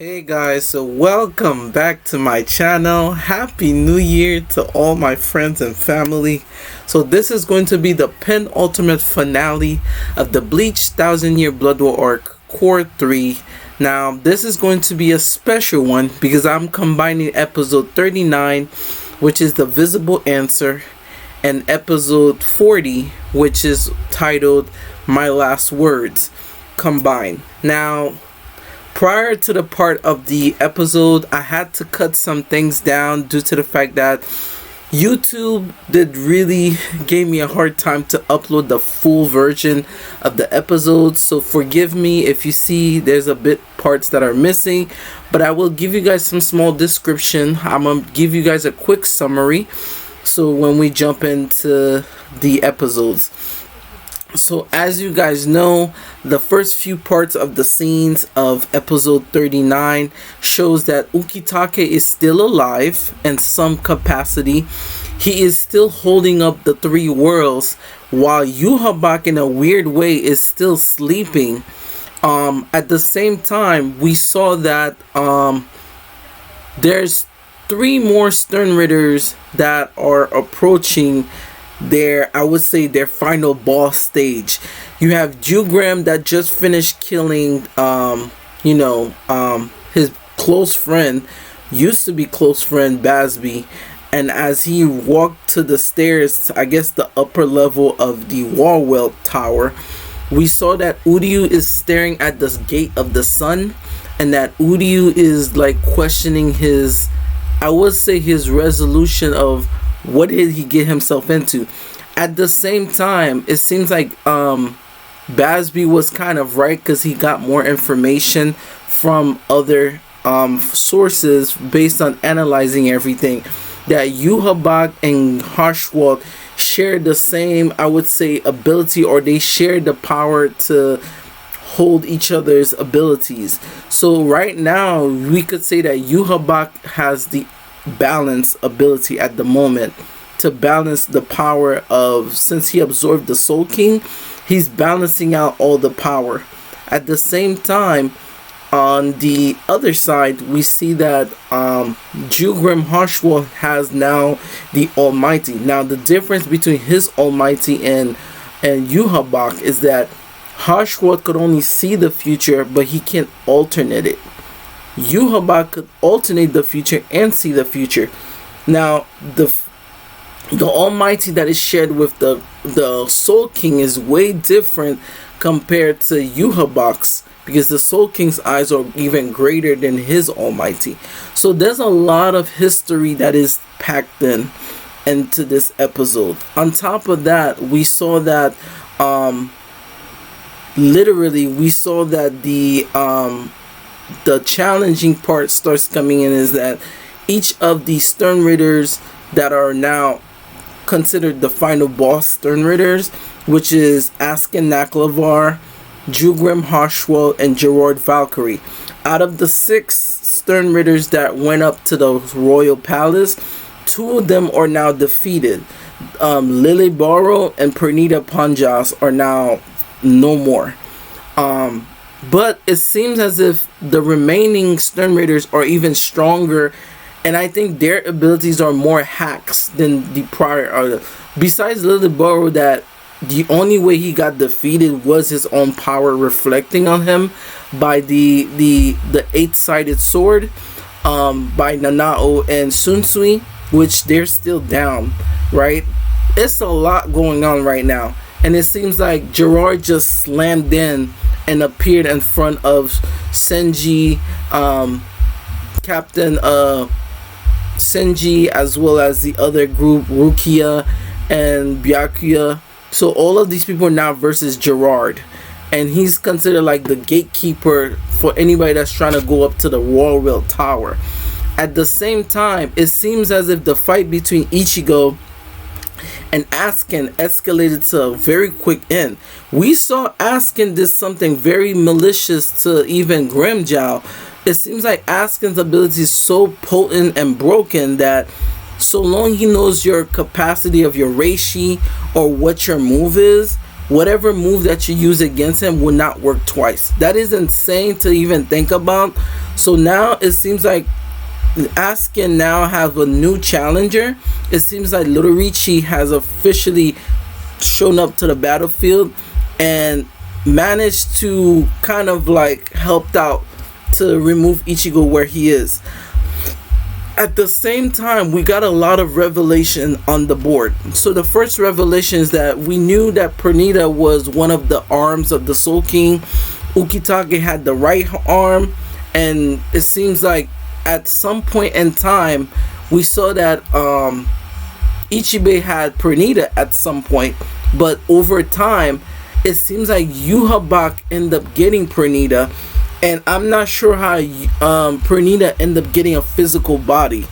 Hey guys, so welcome back to my channel. Happy New Year to all my friends and family. So this is going to be the penultimate finale of the Bleach 1000-Year Blood War arc, Cour 3. Now this is going to be a special one because I'm combining episode 39, which is the Visable Answer, and episode 40, which is titled My Last Words, combined. Now, prior to the part of the episode, I had to cut some things down due to the fact that YouTube gave me a hard time to upload the full version of the episode. So forgive me if you see there's a bit parts that are missing, but I will give you guys some small description. I'm gonna give you guys a quick summary so when we jump into the episodes. So as you guys know, the first few parts of the scenes of episode 39 shows that Ukitake is still alive in some capacity. He is still holding up the three worlds, while Yhwach in a weird way is still sleeping. At the same time, we saw that there's three more Stern Ritters that are approaching their final boss stage. You have Jugram that just finished killing his close friend, used to be close friend Basby, and as he walked to the stairs, I guess the upper level of the Haschwalth tower, we saw that Uryu is staring at the gate of the sun, and that Uryu is like questioning his resolution of what did he get himself into. At the same time, it seems like Basby was kind of right, because he got more information from other sources based on analyzing everything. That Yhwach and Haschwalth share the same, ability, or they share the power to hold each other's abilities. So right now, we could say that Yhwach has the balance ability at the moment to balance the power of, since he absorbed the Soul King, he's balancing out all the power. At the same time, on the other side, we see that Jugram Haschwalth has now the Almighty. Now the difference between his Almighty and Yhwach is that Haschwalth could only see the future, but he can't alternate it. Yhwach could alternate the future and see the future. Now the Almighty that is shared with the Soul King is way different compared to Yhwach's, because the Soul King's eyes are even greater than his Almighty. So there's a lot of history that is packed into this episode. On top of that, we saw that the challenging part starts coming in, is that each of the Stern Ritters that are now considered the final boss Stern Ritters, which is Askin Naklavar, Jugram Haschwalth, and Gerard Valkyrie. Out of the 6 Stern Ritters that went up to the Royal Palace, 2 of them are now defeated. Lily Barrow and Pernita Panjas are now no more. But it seems as if the remaining Stern Raiders are even stronger, and I think their abilities are more hacks than the prior. Besides Lily Barrow, that the only way he got defeated was his own power reflecting on him by the 8-sided sword by Nanao and Sunsui, which they're still down, right? It's a lot going on right now, and it seems like Gerard just slammed in and appeared in front of Shinji, Captain Shinji, as well as the other group, Rukia and Byakuya. So all of these people are now versus Gerard, and he's considered like the gatekeeper for anybody that's trying to go up to the Haschwalth Tower. At the same time, it seems as if the fight between Ichigo and Askin escalated to a very quick end. We saw Askin did something very malicious to even Grimjow. It seems like Askin's ability is so potent and broken that so long he knows your capacity of your reishi or what your move is, whatever move that you use against him will not work twice. That is insane to even think about. So now it seems like Askin now have a new challenger. It seems like Yoruichi has officially shown up to the battlefield and managed to kind of like helped out to remove Ichigo where he is. At the same time, we got a lot of revelation on the board. So the first revelation is that we knew that Pernita was one of the arms of the Soul King. Ukitake had the right arm, and it seems like at some point in time we saw that Ichibe had Pernita at some point, but over time it seems like Yhwach ended up getting Pernita, and I'm not sure how Pernita ended up getting a physical body.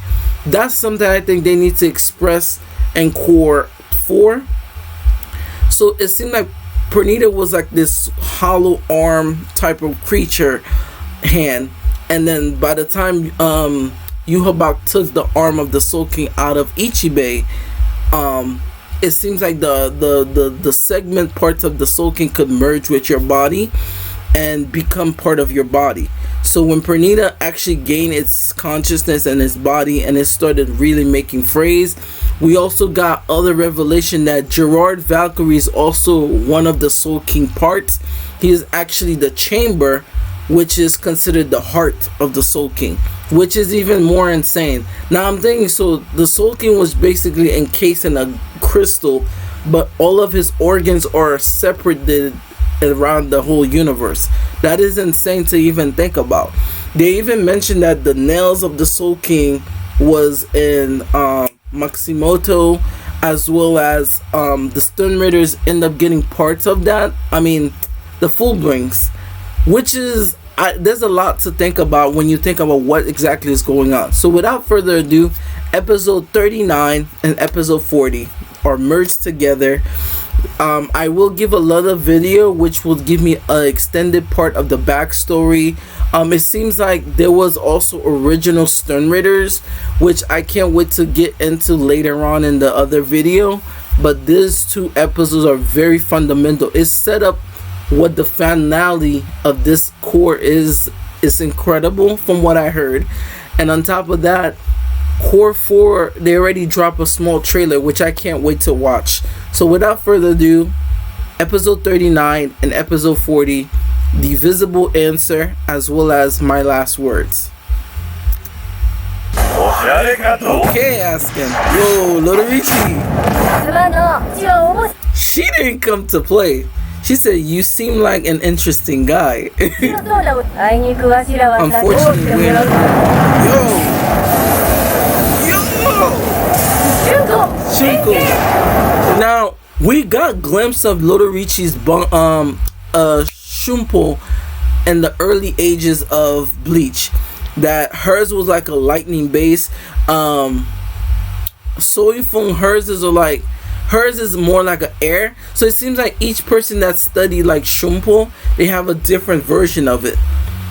That's something I think they need to express in Cour 4. So it seemed like Pernita was like this hollow arm type of creature hand, and then by the time Yhwach took the arm of the Soul King out of Ichibe, it seems like the segment parts of the Soul King could merge with your body and become part of your body. So when Pernita actually gained its consciousness and its body and it started really making phrase, we also got other revelation that Gerard Valkyrie is also one of the Soul King parts. He is actually the chamber, which is considered the heart of the Soul King, which is even more insane. Now I'm thinking, so the Soul King was basically encased in a crystal, but all of his organs are separated around the whole universe. That is insane to even think about. They even mentioned that the nails of the Soul King was in Maximoto, as well as the Stone Raiders end up getting parts of that. I mean, the Fullbrings, which is there's a lot to think about when you think about what exactly is going on. So without further ado, episode 39 and episode 40 are merged together. I will give a lot of video which will give me an extended part of the backstory. It seems like there was also original Stone Raiders, which I can't wait to get into later on in the other video, but these two episodes are very fundamental. It's set up what the finale of this Cour is incredible from what I heard. And on top of that, Cour 4, they already dropped a small trailer which I can't wait to watch. So without further ado, episode 39 and episode 40, the Visable answer as well as my last words. Okay, Askin. Yo, Yoruichi. She didn't come to play. She said, you seem like an interesting guy. Unfortunately, Shunko. Now, we got glimpse of Yoruichi's Shumpo in the early ages of Bleach. That hers was like a lightning base. Soifung, hers is more like an air. So it seems like each person that studied like Shumpo, they have a different version of it.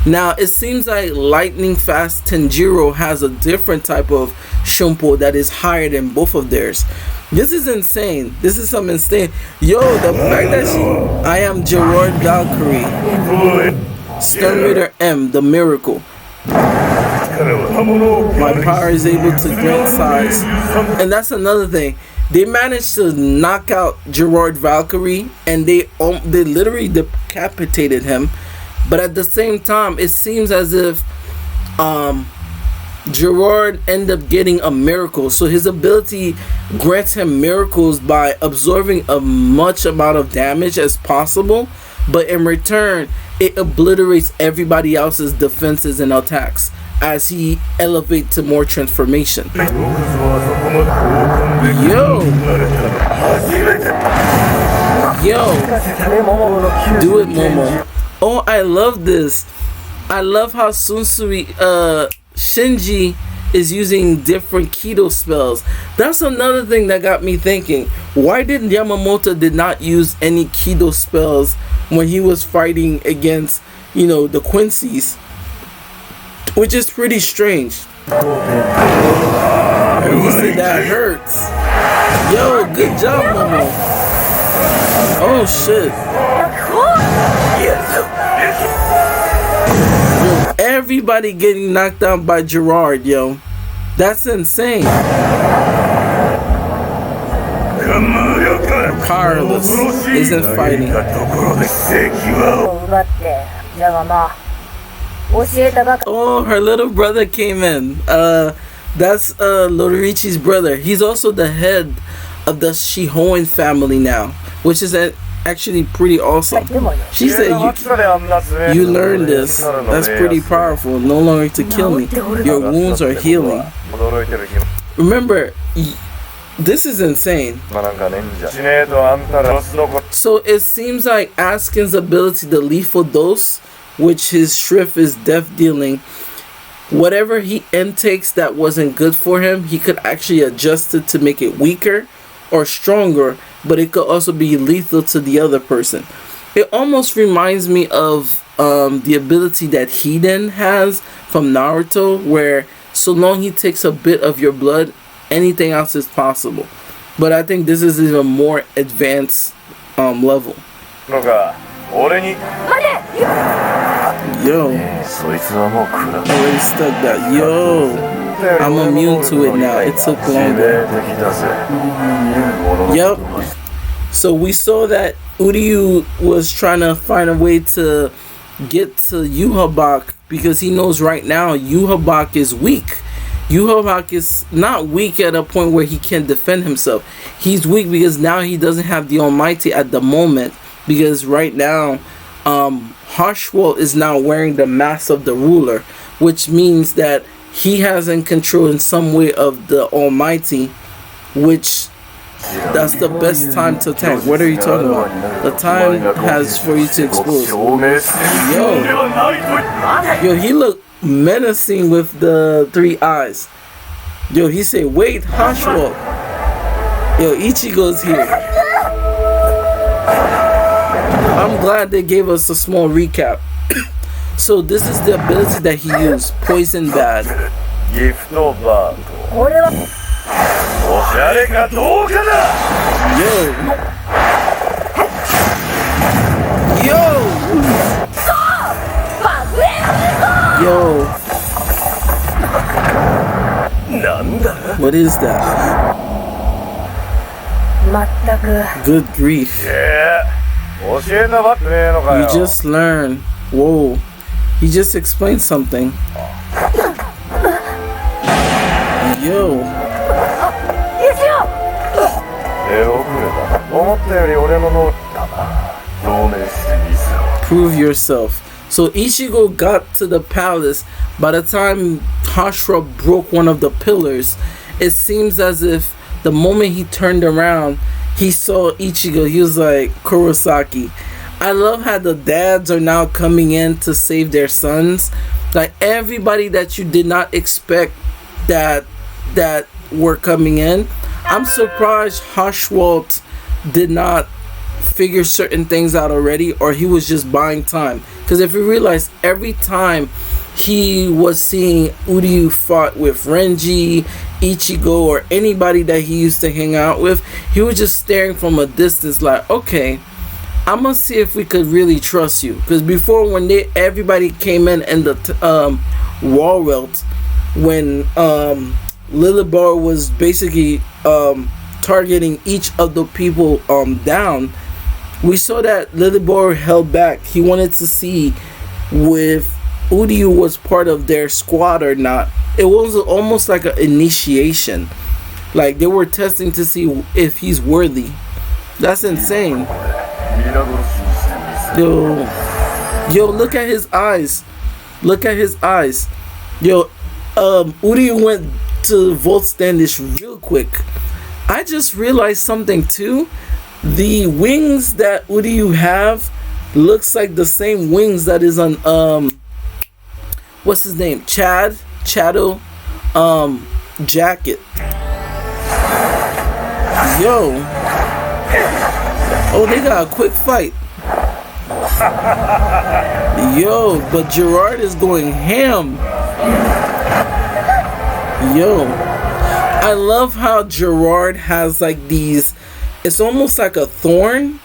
Now it seems like lightning fast Tenjiro has a different type of Shumpo that is higher than both of theirs. This is insane. This is some insane. Yo, the fact that I am Gerard Valkyrie, Stone Raider M, the miracle. My power is able to grant size. And that's another thing. They managed to knock out Gerard Valkyrie, and they literally decapitated him. But at the same time, it seems as if Gerard ended up getting a miracle. So his ability grants him miracles by absorbing a much amount of damage as possible. But in return, it obliterates everybody else's defenses and attacks as he elevates to more transformation. Yo, do it, Momo. Oh, I love this. I love how Sunsui Shinji is using different Kido spells. That's another thing that got me thinking. Why did Yamamoto did not use any Kido spells when he was fighting against, the Quincy's? Which is pretty strange. You see, that hurts. Yo, good job, Momo. Oh shit. Yo, everybody getting knocked out by Gerard, yo. That's insane. Carlos isn't fighting. Oh, her little brother came in. That's Yoruichi's brother. He's also the head of the Shihoin family now, which is actually pretty awesome. She said, you learned this. That's pretty powerful. No longer to kill me. Your wounds are healing. Remember, this is insane. So it seems like Askin's ability, the lethal dose, which his shrift is death dealing, whatever he intakes that wasn't good for him, he could actually adjust it to make it weaker or stronger, but it could also be lethal to the other person. It almost reminds me of the ability that Hiden has from Naruto, where so long he takes a bit of your blood, anything else is possible. But I think this is even more advanced level. Yo, already stuck that. Yo, I'm immune to it now. It took longer. Yep. So we saw that Uryu was trying to find a way to get to Yhwach because he knows right now Yhwach is weak. Yhwach is not weak at a point where he can defend himself. He's weak because now he doesn't have the Almighty at the moment, because right now Haschwalth is now wearing the mask of the ruler, which means that he has in control in some way of the Almighty, which that's the best time to attack. What are you talking about? The time has for you to expose. Yo, he looked menacing with the 3 eyes. Yo, he said, wait, Haschwalth. Yo, Ichigo's here. I'm glad they gave us a small recap. So this is the ability that he used, Poison Bad. Yo. What is that? Good grief. We just learned. Whoa. He just explained something. Yo. Prove yourself. So Ichigo got to the palace. By the time Hashira broke one of the pillars, it seems as if the moment he turned around, he saw Ichigo. He was like, Kurosaki. I love how the dads are now coming in to save their sons. Like everybody that you did not expect that were coming in. I'm surprised Haschwalth did not figure certain things out already, or he was just buying time. Because if you realize, every time he was seeing Uryu fought with Renji, Ichigo, or anybody that he used to hang out with, he was just staring from a distance like, okay, I'm gonna see if we could really trust you. Because before, when everybody came in the War Welt, when Lilibar was basically targeting each of the people down, we saw that Lilibar held back. He wanted to see if Uryu was part of their squad or not. It was almost like an initiation. Like they were testing to see if he's worthy. That's insane. Yo, look at his eyes. Look at his eyes. Yo, Uryu went to Volt Standish real quick. I just realized something too. The wings that Uryu have looks like the same wings that is on what's his name? Chado jacket. Yo. Oh, they got a quick fight. Yo, but Gerard is going ham. Yo, I love how Gerard has like these, it's almost like a thorn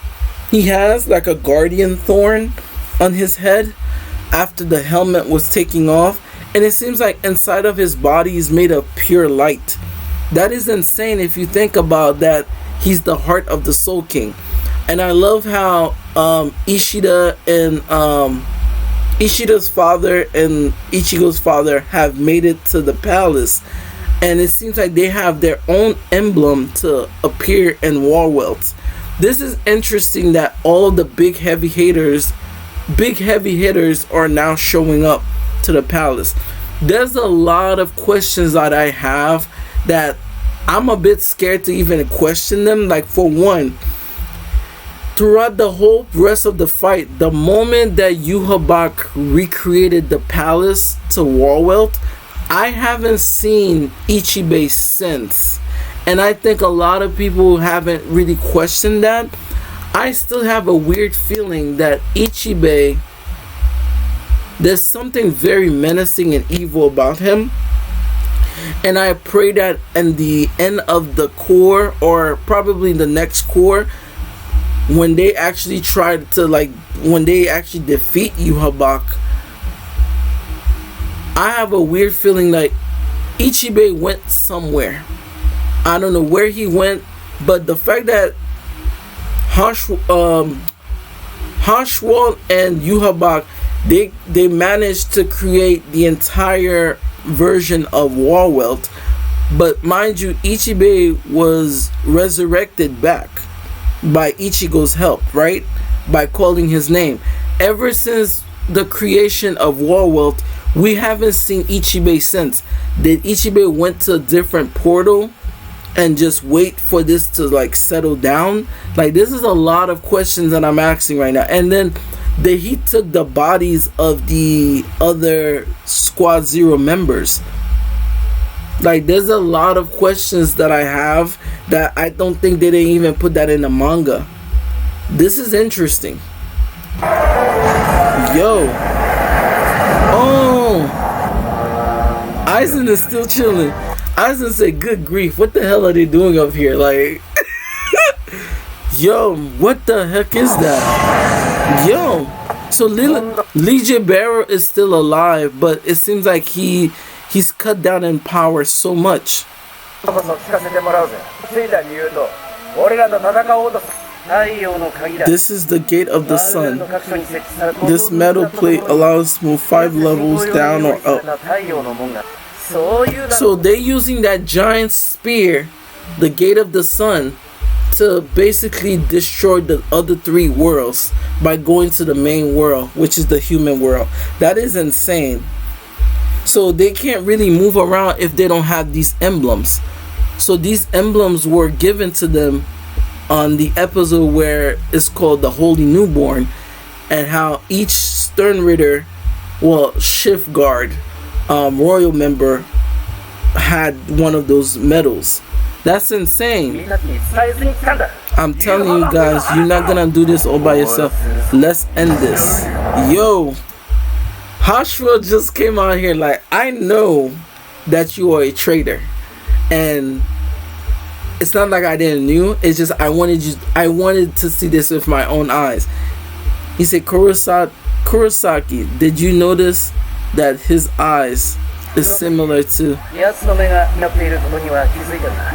He has like a guardian thorn on his head after the helmet was taking off, and it seems like inside of his body is made of pure light. That is insane if you think about that. He's the heart of the Soul King. And I love how Ishida and Ishida's father and Ichigo's father have made it to the palace, and it seems like they have their own emblem to appear in Warwelt. This is interesting that all of the big heavy hitters are now showing up to the palace. There's a lot of questions that I have that I'm a bit scared to even question them. Like, for one, throughout the whole rest of the fight, the moment that Yhwach recreated the palace to Warwelt, I haven't seen Ichibei since. And I think a lot of people haven't really questioned that. I still have a weird feeling that Ichibei, there's something very menacing and evil about him. And I pray that in the end of the Cour, or probably the next Cour, when they actually try to, like, when they actually defeat Yhwach, I have a weird feeling like Ichibei went somewhere. I don't know where he went, but the fact that Haschwalth and Yhwach, they managed to create the entire version of Warwelt, but mind you, Ichibei was resurrected back by Ichigo's help, right? By calling his name. Ever since the creation of Warwelt, we haven't seen Ichibei since. Did Ichibei went to a different portal and just wait for this to like settle down? Like, this is a lot of questions that I'm asking right now. And then he took the bodies of the other Squad Zero members. Like, there's a lot of questions that I have that I don't think they didn't even put that in the manga. This is interesting. Yo. Oh. Aizen is still chilling. Aizen said, good grief, what the hell are they doing up here? Like, yo, what the heck is that? Yo. So Liege Bearer is still alive, but it seems like he's cut down in power so much. This is the gate of the sun. This metal plate allows us to move 5 levels down or up. So they're using that giant spear, the gate of the sun, to basically destroy the other 3 worlds by going to the main world, which is the human world. That is insane. So they can't really move around if they don't have these emblems. So these emblems were given to them on the episode where it's called the Holy Newborn, and how each Stern Ritter, well, Shift Guard, royal member had one of those medals. That's insane. I'm telling you guys, you're not gonna do this all by yourself. Let's end this. Yo, Haschwalth just came out here like, I know that you are a traitor, and it's not like I didn't knew. It's just I wanted to see this with my own eyes. He said, Kurosaki, did you notice that his eyes is similar to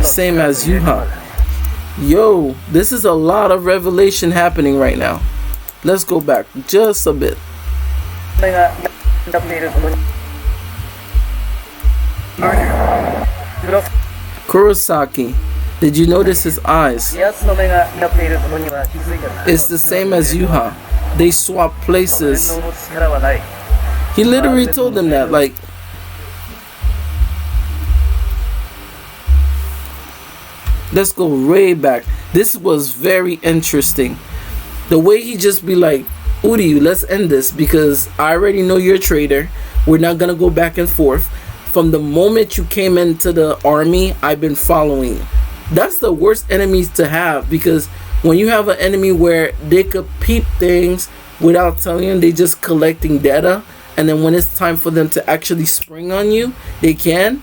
same as Yhwach? Yo, this is a lot of revelation happening right now. Let's go back just a bit. Kurosaki, did you notice his eyes? It's the same as Yhwach. They swap places. He literally told them that, like, let's go way back. This was very interesting. The way he just be like, Uryu, let's end this because I already know you're a traitor. We're not gonna go back and forth. From the moment you came into the army, I've been following you. That's the worst enemies to have, because when you have an enemy where they could peep things without telling you, they just collecting data, and then when it's time for them to actually spring on you, they can.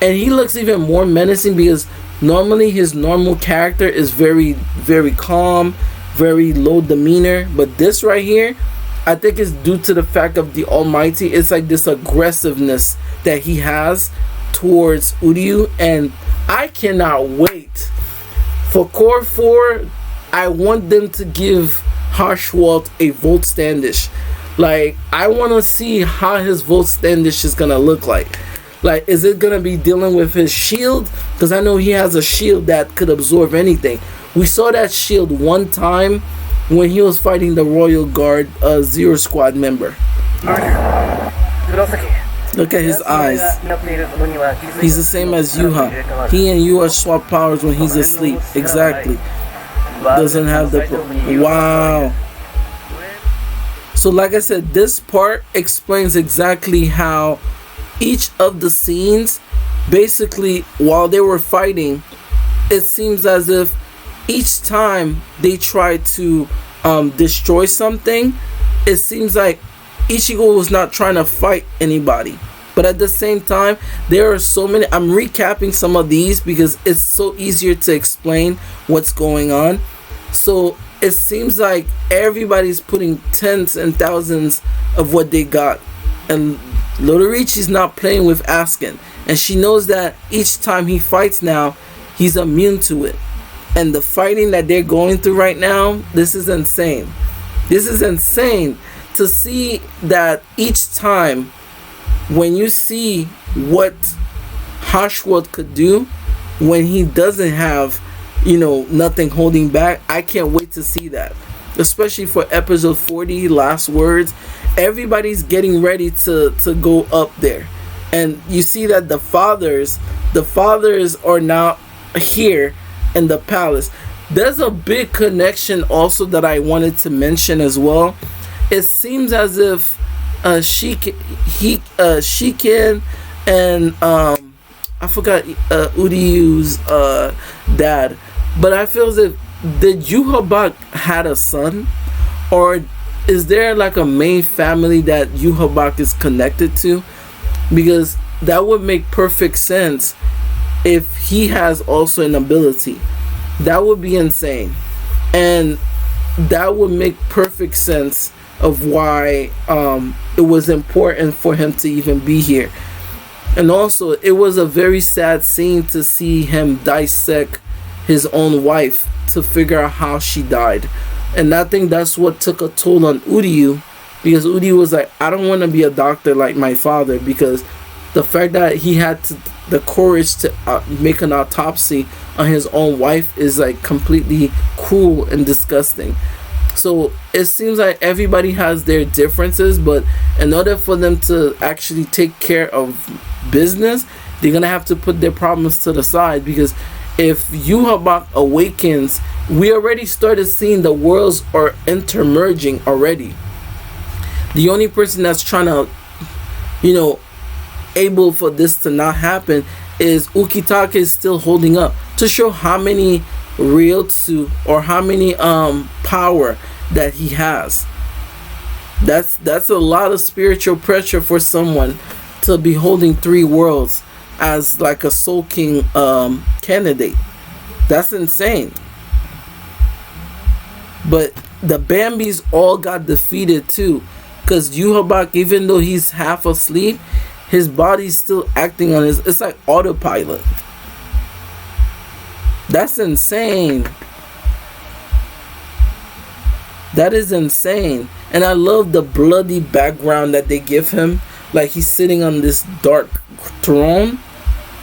And he looks even more menacing because normally his normal character is very, very calm, very low demeanor. But this right here, I think it's due to the fact of the Almighty. It's like this aggressiveness that he has towards Uryu, and I cannot wait for Cour 4. I want them to give Haschwalth a Volt Standish. Like, I want to see how his Volt Standish is gonna look like. Like, is it gonna be dealing with his shield? Because I know he has a shield that could absorb anything. We saw that shield one time when he was fighting the Royal Guard Zero Squad member. Look at his eyes. He's the same as Yuha. He and Yuha swap powers when he's asleep. Exactly. Doesn't have the... Wow. So like I said, this part explains exactly how each of the scenes, basically, while they were fighting, it seems as if each time they try to destroy something, it seems like Ichigo was not trying to fight anybody. But at the same time, there are so many. I'm recapping some of these because it's so easier to explain what's going on. So it seems like everybody's putting tens and thousands of what they got. And Yoruichi's not playing with Askin. And she knows that each time he fights now, he's immune to it. And the fighting that they're going through right now, this is insane. This is insane to see that each time when you see what Haschwalth could do when he doesn't have, nothing holding back. I can't wait to see that. Especially for episode 40, Last Words. Everybody's getting ready to go up there. And you see that the fathers are now here in the palace. There's a big connection also that I wanted to mention as well. It seems as if Shiken and I forgot Uryu's dad, but I feel as if did Yuhabak had a son, or is there like a main family that Yuhabak is connected to? Because that would make perfect sense if he has also an ability. That would be insane, and that would make perfect sense of why it was important for him to even be here. And also, it was a very sad scene to see him dissect his own wife to figure out how she died. And I think that's what took a toll on Uryu, because Uryu was like, I don't want to be a doctor like my father, because the fact that he had the courage to make an autopsy on his own wife is like completely cruel and disgusting. So it seems like everybody has their differences, but in order for them to actually take care of business, they're gonna have to put their problems to the side. Because if Yuhabak awakens, we already started seeing the worlds are intermerging already. The only person that's trying to, able for this to not happen is Ukitake is still holding up to show how many Ryotsu or how many power that he has. That's a lot of spiritual pressure for someone to be holding 3 worlds as like a Soul King candidate. That's insane. But the Bambis all got defeated too, because Yuhabak, even though he's half asleep, his body's still acting on his, it's like autopilot. That's insane. That is insane. And I love the bloody background that they give him. Like he's sitting on this dark throne.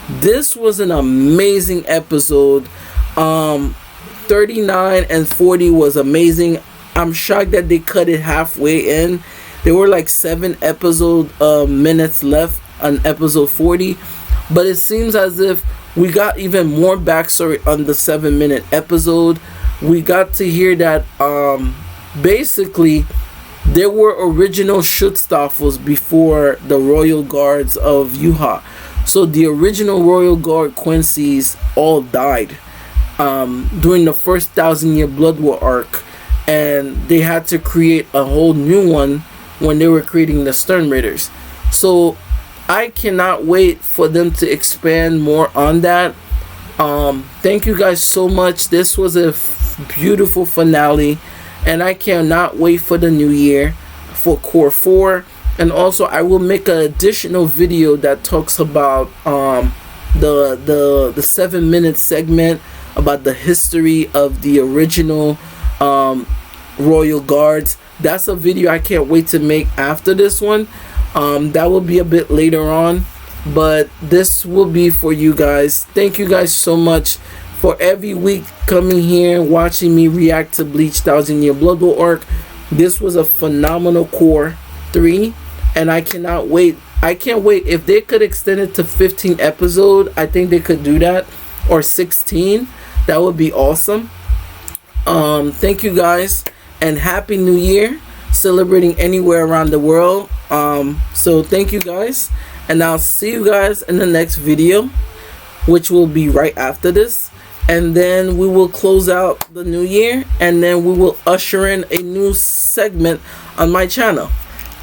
This was an amazing episode. 39 and 40 was amazing. I'm shocked that they cut it halfway in. There were like 7 episode minutes left on episode 40. But it seems as if we got even more backstory on the 7-minute episode. We got to hear that basically there were original Schutzstaffels before the Royal Guards of Yuha. So the original Royal Guard Quincy's all died during the first 1,000-year Blood War arc, and they had to create a whole new one when they were creating the Stern Raiders. So I cannot wait for them to expand more on that. Thank you guys so much. This was a beautiful finale, and I cannot wait for the new year for Cour 4. And also I will make an additional video that talks about the 7-minute segment about the history of the original Royal Guards. That's a video I can't wait to make after this one. That will be a bit later on, but this will be for you guys. Thank you guys so much for every week coming here and watching me react to Bleach 1000 Year Blood Bowl arc. This was a phenomenal Cour 3, and I cannot wait. I can't wait. If they could extend it to 15 episodes, I think they could do that, or 16. That would be awesome. Thank you guys, and Happy New Year, celebrating anywhere around the world. So thank you guys, and I'll see you guys in the next video, which will be right after this, and then we will close out the new year, and then we will usher in a new segment on my channel.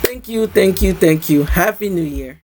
Thank you, thank you, thank you. Happy New Year.